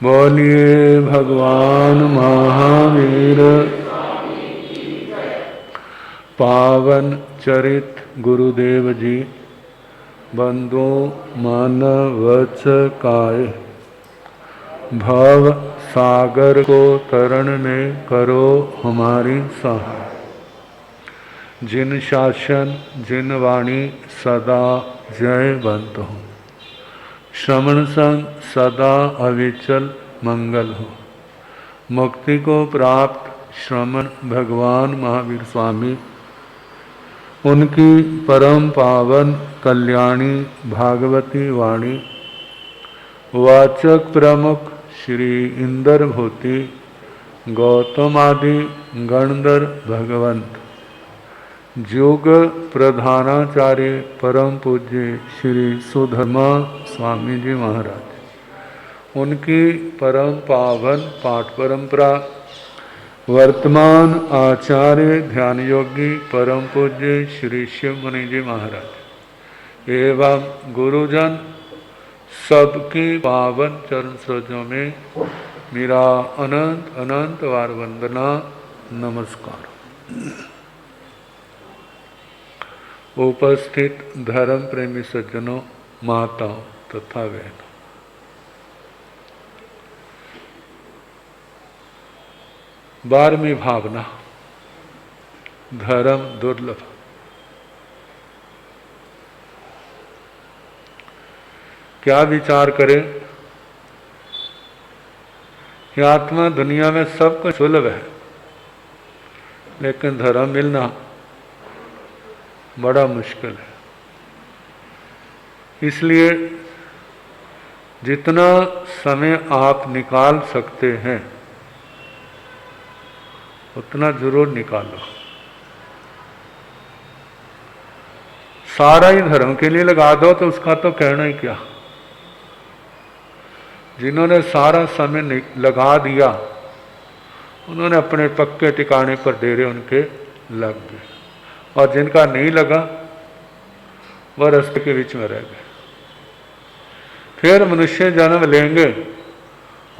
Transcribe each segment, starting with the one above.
बोलिए भगवान महावीर पावन चरित गुरुदेव जी। बंदो मानव वच काय, भव सागर को तरण में करो हमारी सहाय। जिन शासन जिन वाणी सदा जयवंत हो, श्रवण संग सदा अविचल मंगल हो। मुक्ति को प्राप्त श्रमण भगवान महावीर स्वामी, उनकी परम पावन कल्याणी भागवती वाणी, वाचक प्रमुख श्री इंदर भूति गौतम आदि गणधर भगवंत, योग प्रधानाचार्य परम पूज्य श्री सुधर्मा स्वामी जी महाराज, उनकी परम पावन पाठ परंपरा, वर्तमान आचार्य ध्यान योगी परम पूज्य श्री शिव मुनि जी महाराज एवं गुरुजन सबकी पावन चरण सरोजों में मेरा अनंत अनंत वार वंदना नमस्कार। उपस्थित धर्म प्रेमी सज्जनों, माताओं तथा बहनों, बारहवीं भावना धर्म दुर्लभ। क्या विचार करें कि आत्मा दुनिया में सब कुछ सुलभ है, लेकिन धर्म मिलना बड़ा मुश्किल है। इसलिए जितना समय आप निकाल सकते हैं उतना जरूर निकालो। सारा ही धर्म के लिए लगा दो तो उसका तो कहना ही क्या। जिन्होंने सारा समय लगा दिया उन्होंने अपने पक्के ठिकाने पर डेरे उनके लग गए, और जिनका नहीं लगा वह रास्ते के बीच में रह गए। फिर मनुष्य जन्म लेंगे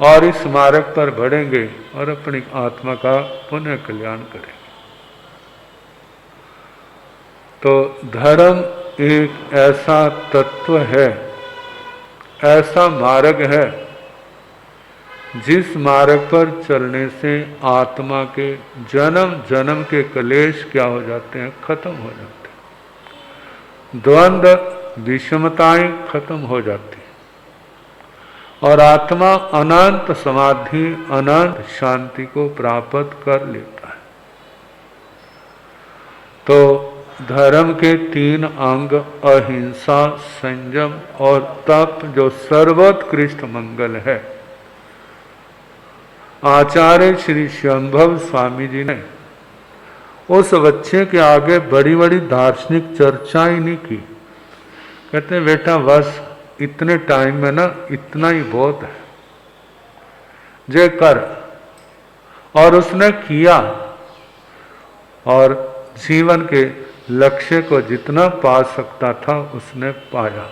और इस मार्ग पर बढ़ेंगे और अपनी आत्मा का पुण्य कल्याण करेंगे। तो धर्म एक ऐसा तत्व है, ऐसा मार्ग है जिस मार्ग पर चलने से आत्मा के जन्म जन्म के क्लेश क्या हो जाते हैं, खत्म हो जाते हैं। द्वंद्व विषमताएं खत्म हो जाती हैं और आत्मा अनंत समाधि अनंत शांति को प्राप्त कर लेता है। तो धर्म के 3 अंग अहिंसा, संयम और तप, जो सर्वोत्कृष्ट मंगल है, आचार्य श्री शंभव स्वामी जी ने उस बच्चे के आगे बड़ी बड़ी दार्शनिक चर्चा ही नहीं की। कहते हैं बेटा बस इतने टाइम में ना इतना ही बहुत है, जे कर। और उसने किया और जीवन के लक्ष्य को जितना पा सकता था उसने पाया।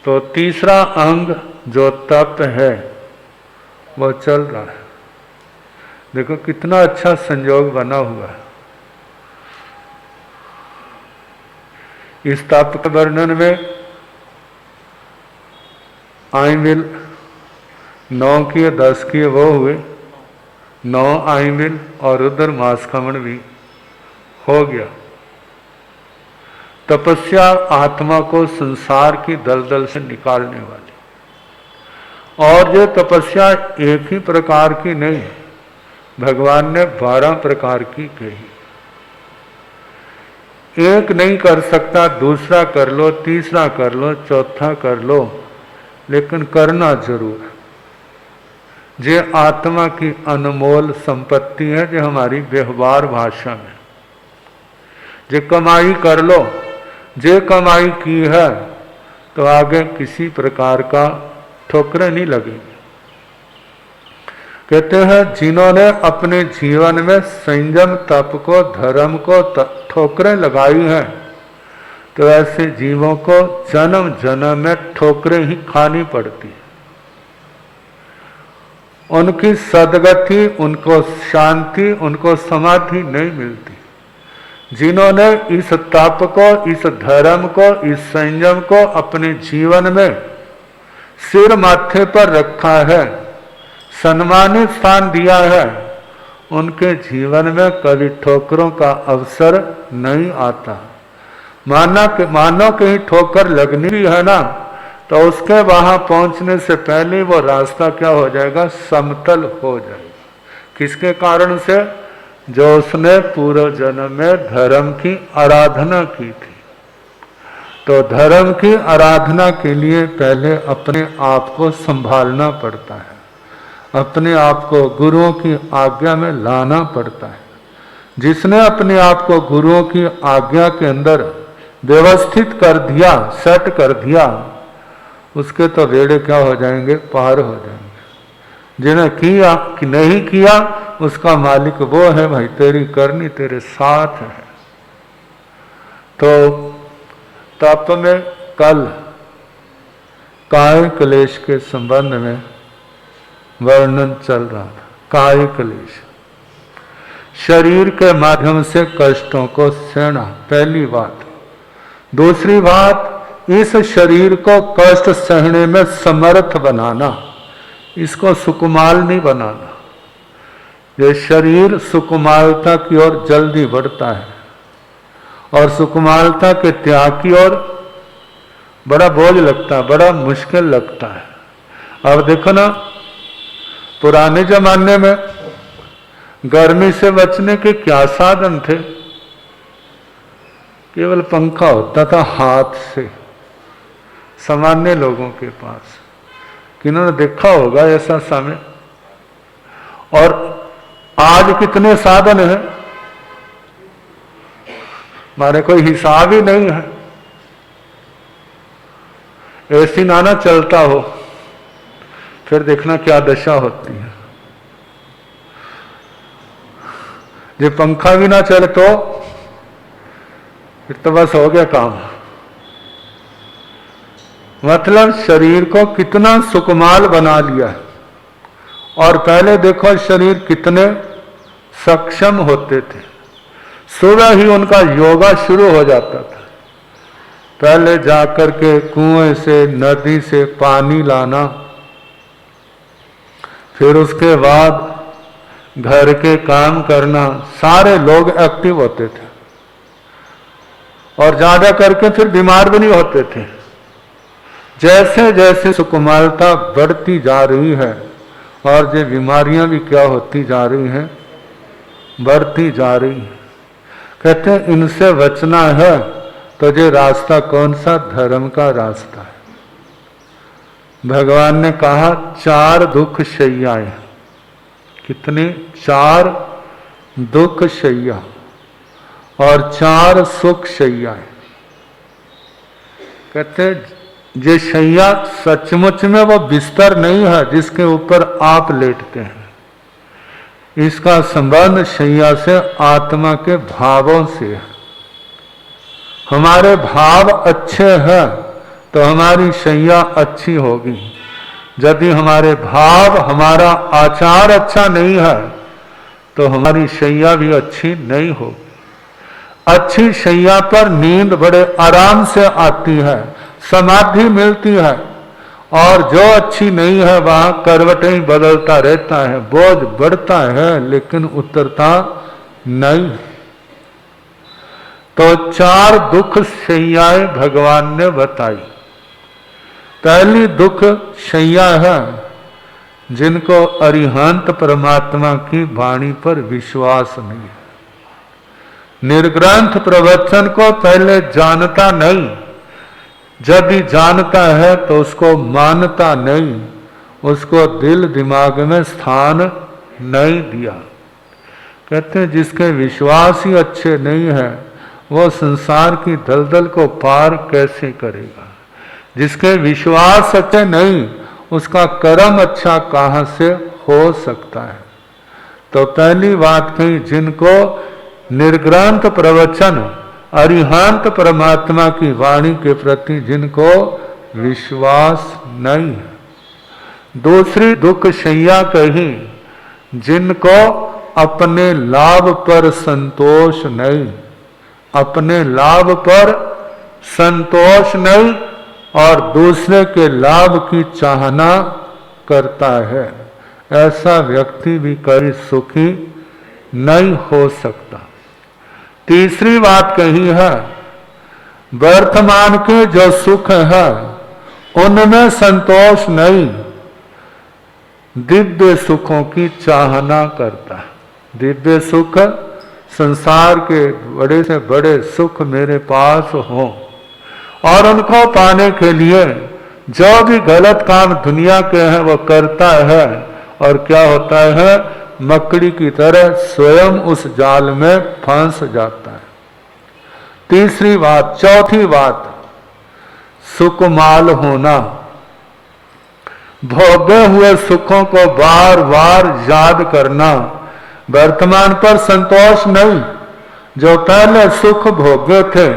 तो तीसरा अंग जो तप है वो चल रहा है। देखो कितना अच्छा संयोग बना हुआ है। इस तप के वर्णन में आइमिल 9 किए 10 किए वो हुए, 9 आइमिल और उधर मासखमण भी हो गया। तपस्या आत्मा को संसार की दलदल से निकालने वाली, और ये तपस्या एक ही प्रकार की नहीं, भगवान ने 12 प्रकार की कही। एक नहीं कर सकता, दूसरा कर लो, तीसरा कर लो, चौथा कर लो, लेकिन करना जरूर। ये आत्मा की अनमोल संपत्ति है, जो हमारी व्यवहार भाषा में जे कमाई कर लो, जे कमाई की है तो आगे किसी प्रकार का ठोकरें नहीं लगेंगी। कहते हैं जिन्होंने अपने जीवन में संयम, तप को, धर्म को ठोकरें लगाई हैं, तो ऐसे जीवों को जन्म जन्म में ठोकरें ही खानी पड़ती है। उनकी सदगति, उनको शांति, उनको समाधि नहीं मिलती। जिन्होंने इस तप को, इस धर्म को, इस संयम को अपने जीवन में सिर माथे पर रखा है, सम्मानित स्थान दिया है, उनके जीवन में कभी ठोकरों का अवसर नहीं आता। मानो कहीं ठोकर लगनी भी है ना, तो उसके वहां पहुंचने से पहले वो रास्ता क्या हो जाएगा, समतल हो जाएगा। किसके कारण से? जो उसने पूर्व जन्म में धर्म की आराधना की थी। तो धर्म की आराधना के लिए पहले अपने आप को संभालना पड़ता है, अपने आप को गुरुओं की आज्ञा में लाना पड़ता है। जिसने अपने आप को गुरुओं की आज्ञा के अंदर व्यवस्थित कर दिया, सेट कर दिया, उसके तो बेड़े क्या हो जाएंगे, पार हो जाएंगे। जिन्हें किया कि नहीं किया, उसका मालिक वो है भाई, तेरी करनी तेरे साथ है। तो तप में कल काय क्लेश के संबंध में वर्णन चल रहा था। काय क्लेश, शरीर के माध्यम से कष्टों को सहना, पहली बात। दूसरी बात, इस शरीर को कष्ट सहने में समर्थ बनाना, इसको सुकुमाल नहीं बनाना। ये शरीर सुकुमालता की ओर जल्दी बढ़ता है और सुकुमालता के त्याग की ओर बड़ा बोझ लगता है, बड़ा मुश्किल लगता है। अब देखो ना, पुराने जमाने में गर्मी से बचने के क्या साधन थे? केवल पंखा होता था हाथ से, सामान्य लोगों के पास। किन्होंने देखा होगा ऐसा समय? और आज कितने साधन हैं, हमारे कोई हिसाब ही नहीं है। ऐसी नाना चलता हो, फिर देखना क्या दशा होती है। ये पंखा भी ना चले तो फिर तो बस हो गया काम। मतलब शरीर को कितना सुकुमाल बना लिया है। और पहले देखो शरीर कितने सक्षम होते थे, सुबह ही उनका योगा शुरू हो जाता था। पहले जाकर के कुएं से, नदी से पानी लाना, फिर उसके बाद घर के काम करना, सारे लोग एक्टिव होते थे और ज्यादा करके फिर बीमार भी नहीं होते थे। जैसे जैसे सुकुमालता बढ़ती जा रही है और ये बीमारियां भी क्या होती जा रही हैं, बढ़ती जा रही है। कहते हैं इनसे बचना है तो ये रास्ता कौन सा? धर्म का रास्ता है। भगवान ने कहा 4 दुख शैयाएं। कितने? 4 दुख शैया और 4 सुख शैयाएं। कहते ये शैया सचमुच में वो बिस्तर नहीं है जिसके ऊपर आप लेटते हैं। इसका संबंध शैया से आत्मा के भावों से है। हमारे भाव अच्छे हैं तो हमारी शैया अच्छी होगी। यदि हमारे भाव, हमारा आचार अच्छा नहीं है तो हमारी शैया भी अच्छी नहीं होगी। अच्छी शैया पर नींद बड़े आराम से आती है, समाधि मिलती है। और जो अच्छी नहीं है वहां करवटें ही बदलता रहता है, बोझ बढ़ता है लेकिन उतरता नहीं। तो 4 दुख शैयाएं भगवान ने बताई। पहली दुख शैया है जिनको अरिहंत परमात्मा की वाणी पर विश्वास नहीं है, निर्ग्रंथ प्रवचन को पहले जानता नहीं, यदि जानता है तो उसको मानता नहीं, उसको दिल दिमाग में स्थान नहीं दिया। कहते हैं जिसके विश्वास ही अच्छे नहीं है वो संसार की दलदल को पार कैसे करेगा। जिसके विश्वास अच्छे नहीं उसका कर्म अच्छा कहाँ से हो सकता है। तो पहली बात कही, जिनको निर्ग्रंथ प्रवचन, अरिहंत परमात्मा की वाणी के प्रति जिनको विश्वास नहीं है। दूसरी दुख शैया कही, जिनको अपने लाभ पर संतोष नहीं, अपने लाभ पर संतोष नहीं और दूसरे के लाभ की चाहना करता है, ऐसा व्यक्ति भी कभी सुखी नहीं हो सकता। तीसरी बात कही है, वर्तमान के जो सुख है उनमें संतोष नहीं, दिव्य सुखों की चाहना करता है। दिव्य सुख, संसार के बड़े से बड़े सुख मेरे पास हो और उनको पाने के लिए जो भी गलत काम दुनिया के हैं वो करता है और क्या होता है, मकड़ी की तरह स्वयं उस जाल में फंस जाता है। तीसरी बात। चौथी बात, सुकुमाल होना, भोगे हुए सुखों को बार बार याद करना, वर्तमान पर संतोष नहीं, जो पहले सुख भोगे थे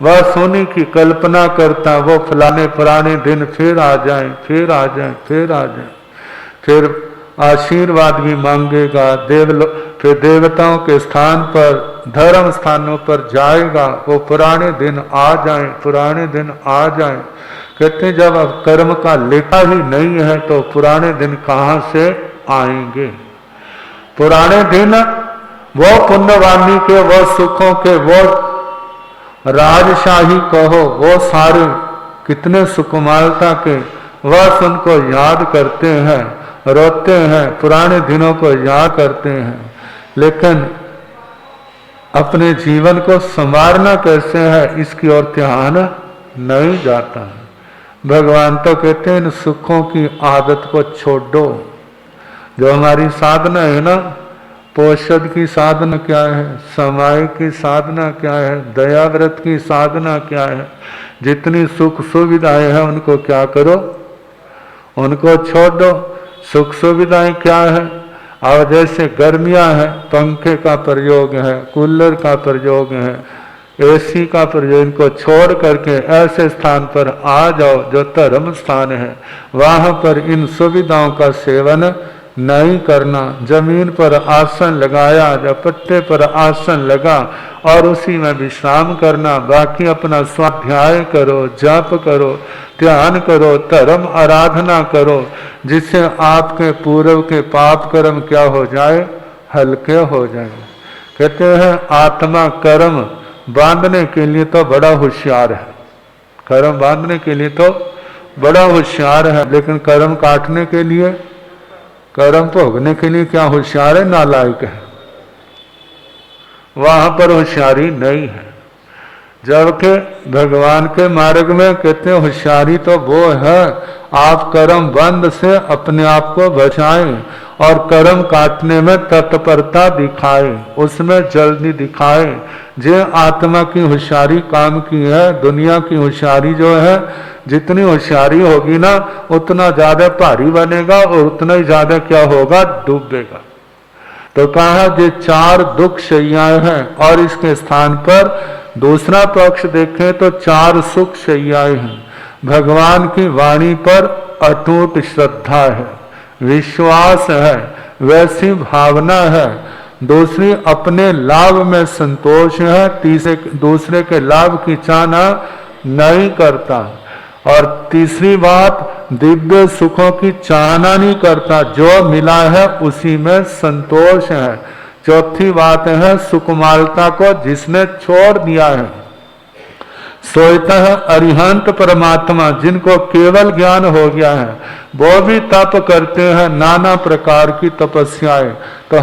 वह सोने की कल्पना करता, वो फलाने पुराने दिन फिर आ जाएं, फिर आ जाएं, फिर आ जाएं, फिर आशीर्वाद भी मांगेगा, फिर देवताओं के स्थान पर, धर्म स्थानों पर जाएगा, वो पुराने दिन आ जाएं, पुराने दिन आ जाएं। कहते जब अब कर्म का लेखा ही नहीं है तो पुराने दिन कहां से आएंगे। पुराने दिन वो पुण्यवानी के, वो सुखों के, वो राजशाही कहो, वो सारे कितने सुकुमारता के, वह उनको याद करते हैं, रोते हैं, पुराने दिनों को याद करते हैं, लेकिन अपने जीवन को संवारना कैसे है इसकी ओर ध्यान नहीं जाता है। भगवान तो कहते हैं इन सुखों की आदत को छोड़ दो। जो हमारी साधना है ना, पोषद की साधना क्या है, समाय की साधना क्या है, दया व्रत की साधना क्या है, जितनी सुख सुविधाएं हैं उनको क्या करो, उनको छोड़ दो। सुख सुविधाएं क्या है, और जैसे गर्मियां हैं पंखे का प्रयोग है, कूलर का प्रयोग है, एसी का प्रयोग, इनको छोड़ करके ऐसे स्थान पर आ जाओ जो धर्म स्थान है, वहां पर इन सुविधाओं का सेवन नहीं करना। जमीन पर आसन लगाया या पट्टे पर आसन लगा और उसी में विश्राम करना, बाकी अपना स्वाध्याय करो, जप करो, ध्यान करो, धर्म आराधना करो, जिससे आपके पूर्व के पाप कर्म क्या हो जाए, हल्के हो जाए। कहते हैं आत्मा कर्म बांधने के लिए तो बड़ा होशियार है, कर्म बांधने के लिए तो बड़ा होशियार है, लेकिन कर्म काटने के लिए, कर्म भोगने के लिए क्या होशियार है, नालायक है, वहां पर होशियारी नहीं है। जबकि भगवान के मार्ग में कहते हैं होशियारी तो वो है आप कर्म बंध से अपने आप को बचाएं और कर्म काटने में तत्परता दिखाएं, उसमें जल्दी दिखाएं। जे आत्मा की होशियारी काम की है, दुनिया की होशियारी जो है, जितनी होशियारी होगी ना उतना ज्यादा भारी बनेगा और उतना ही ज्यादा क्या होगा, डूबेगा। तो कहा जे 4 दुख शैयाएं हैं और इसके स्थान पर दूसरा पक्ष देखें तो 4 सुख शैयाएं हैं। भगवान की वाणी पर अटूट श्रद्धा है, विश्वास है, वैसी भावना है। दूसरी अपने लाभ में संतोष है, तीसरे दूसरे के लाभ की चाहना नहीं करता, और तीसरी बात दिव्य सुखों की चाहना नहीं करता, जो मिला है उसी में संतोष है। चौथी बात है सुकुमारता को जिसने छोड़ दिया है, सोचता है अरिहंत परमात्मा, जिनको केवल ज्ञान हो गया है, वो भी तप करते हैं, नाना प्रकार की तपस्याएं। तो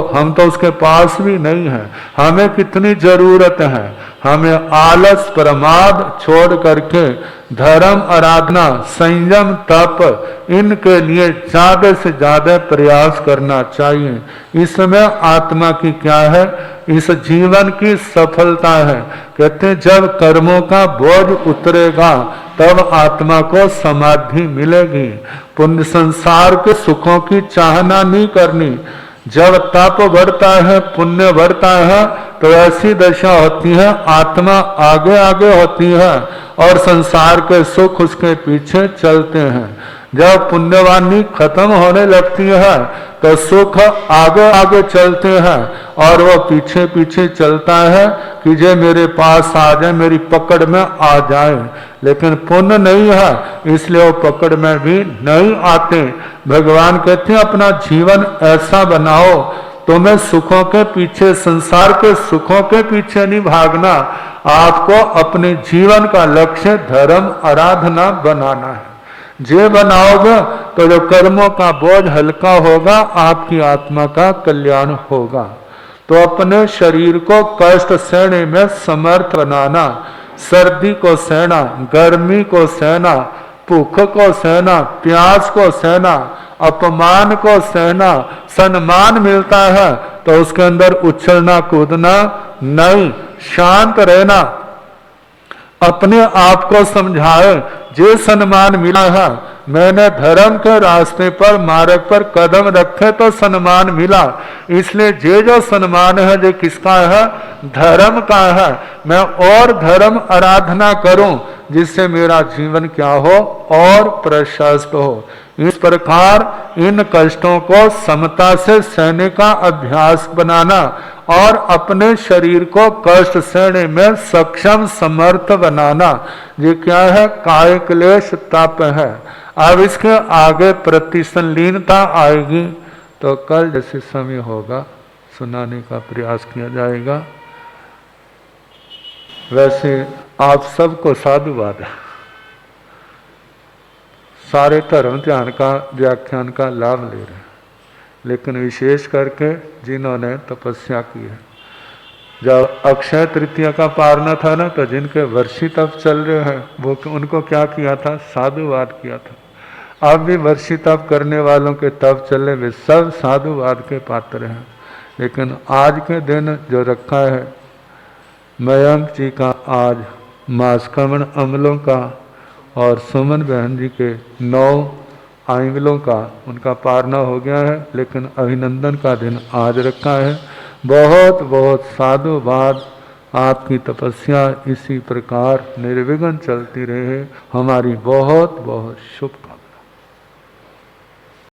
हम तो उसके पास भी नहीं है, हमें कितनी जरूरत है। हमें आलस प्रमाद छोड़ करके धर्म आराधना, संयम, तप, इनके लिए ज्यादा से ज्यादा प्रयास करना चाहिए। इसमें आत्मा की क्या है, इस जीवन की सफलता है। कहते हैं जब कर्मों का बोझ उतरेगा तब आत्मा को समाधि मिलेगी। पुण्य संसार के सुखों की चाहना नहीं करनी। जब तप बढ़ता है, पुण्य बढ़ता है, तो ऐसी दशा होती है आत्मा आगे आगे होती है और संसार के सुख उसके पीछे चलते हैं। जब पुण्यवानी खत्म होने लगती है तो सुख आगे आगे चलते हैं और वो पीछे पीछे चलता है कि जे मेरे पास आ जाए, मेरी पकड़ में आ जाए। लेकिन पुण्य नहीं है इसलिए वो पकड़ में भी नहीं आते। भगवान कहते हैं अपना जीवन ऐसा बनाओ, तुम्हें सुखों के पीछे, संसार के सुखों के पीछे नहीं भागना, आपको अपने जीवन का लक्ष्य धर्म आराधना बनाना है। जे बनाओगे तो जो कर्मों का बोझ हल्का होगा, आपकी आत्मा का कल्याण होगा। तो अपने शरीर को कष्ट सहने में समर्थ बनाना, सर्दी को सहना, गर्मी को सहना, भूख को सहना, प्यास को सहना, अपमान को सहना। सम्मान मिलता है तो उसके अंदर उछलना कूदना नहीं, शांत रहना, अपने आप को समझाए जे सम्मान मिला है, मैंने धर्म के रास्ते पर, मार्ग पर कदम रखे तो सम्मान मिला, इसलिए जे जो सम्मान है जो किसका है, धर्म का है। मैं और धर्म आराधना करूं जिससे मेरा जीवन क्या हो, और प्रशस्त हो। इस प्रकार इन कष्टों को समता से सहने का अभ्यास बनाना और अपने शरीर को कष्ट सहने में सक्षम समर्थ बनाना, ये क्या है, काय क्लेश तप है। अब इसके आगे प्रतिसंलीनता आएगी तो कल जैसे समय होगा सुनाने का प्रयास किया जाएगा। वैसे आप सबको साधुवाद है, सारे धर्म ध्यान का व्याख्यान का लाभ ले रहे हैं, लेकिन विशेष करके जिन्होंने तपस्या की है। जब अक्षय तृतीया का पारना था ना, तो जिनके वर्षी तप चल रहे हैं वो उनको क्या किया था, साधुवाद किया था। अब भी वर्षी तप करने वालों के तप चले, वे सब साधुवाद के पात्र हैं। लेकिन आज के दिन जो रखा है मयंक जी का, आज मासकमण अमलों का और सुमन बहन जी के 9 आइमलों का, उनका पारना हो गया है, लेकिन अभिनंदन का दिन आज रखा है। बहुत बहुत साधुवाद, आपकी तपस्या इसी प्रकार निर्विघ्न चलती रहे, हमारी बहुत बहुत शुभकामनाएं।